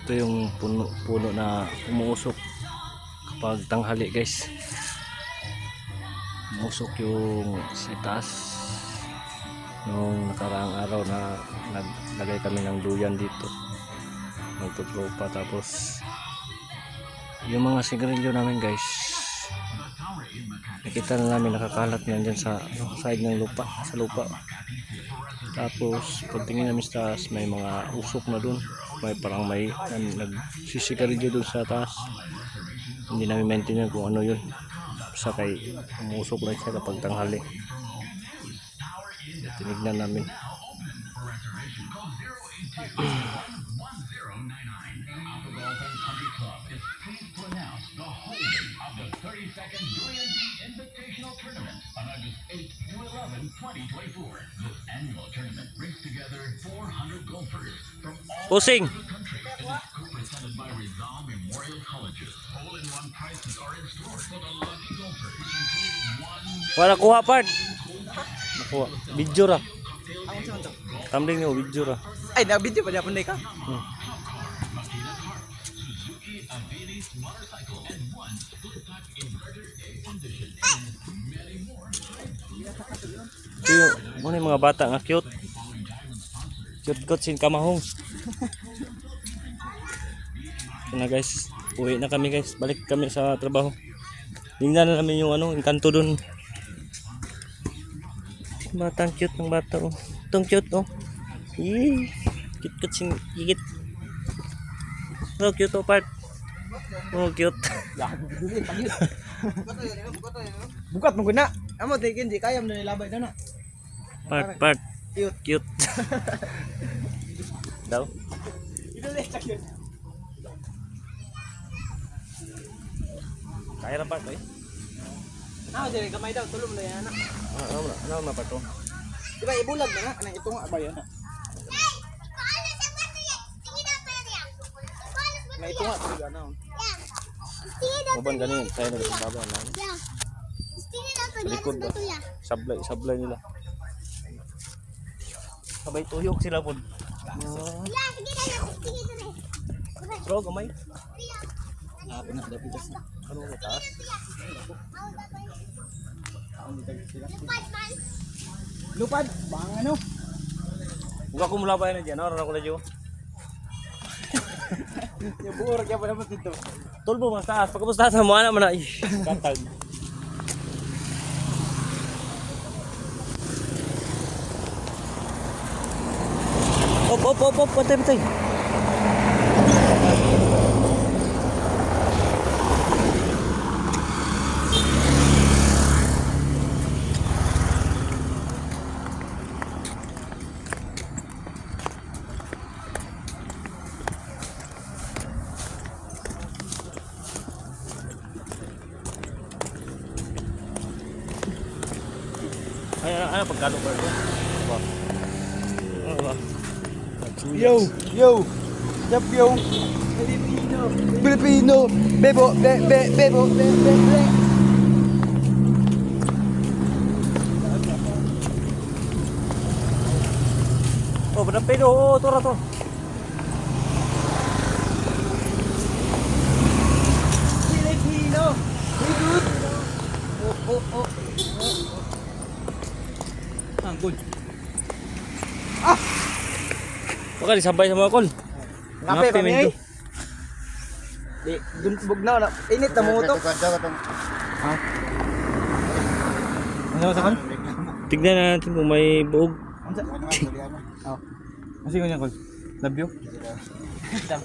Ito yung puno na umuusok kapag tanghali guys. Umuusok yung sa taas. Nung nakaraang araw na naglagay kami ng duyan dito, magtutropa, tapos yung mga sigarilyo namin guys, nakita na namin nakakalat na dyan sa side ng lupa, sa lupa. Tapos pagtingin namin sa taas, may mga usok na dun, may nagsisigarilyo dun sa taas. Hindi namin maintindihan kung ano yun, sa kay umusok lang siya kapag tanghali. Tinignan namin. Pusing. Wala kuha part. Nakuha. Video ra. Tumbling niyo video ra. Ay, na-video pa niya punay ka? Ito yung mga bata nga cute. Cute sin kamahong. So na guys, uwi na kami guys. Balik kami sa trabaho. Tingnan na namin yung Encanto dun. Batang cute ng bata oh. Itong cute oh. Yee. Cute sin gigit. Oh cute oh part. Oh cute. Bukat mo guna. Amo tingin di kaya mo nilabay na na. Part. Cute. Cute. Daw. Kaya na part eh. Ano dire gamay daw tulong na yan. Ano na pa to? Diba ibulag na nga anang itong ba yan? Na ito nga talaga na. Maban ganin, saya na sa baba na. Likod ba? Sablay nila. Sabay tuyok sila po. Bro, gamay. Ano ba taas? Lupad, bang ano? Huwag ko mula ba yan dyan, naroon ako na dyan. Yung buor kaya pa naman dito. Tulbo mas taas, pagkapos taas na mo na man na. Katag. Op, patay. Ano pagkano ba ito? Ano ba? Yo. Yup yo. Filipino. Bebo. Oh, benar pedo. Oh, to. Filipino. Good. Oh. Good. Baka disabay sa mga kol. Ngape pa mi. Di dun bugnaw na. Init na mo to. Ha? Ano sa kan? Tignan natin kung may buog. Oh. Masih ko niya kol. Love you. Dam.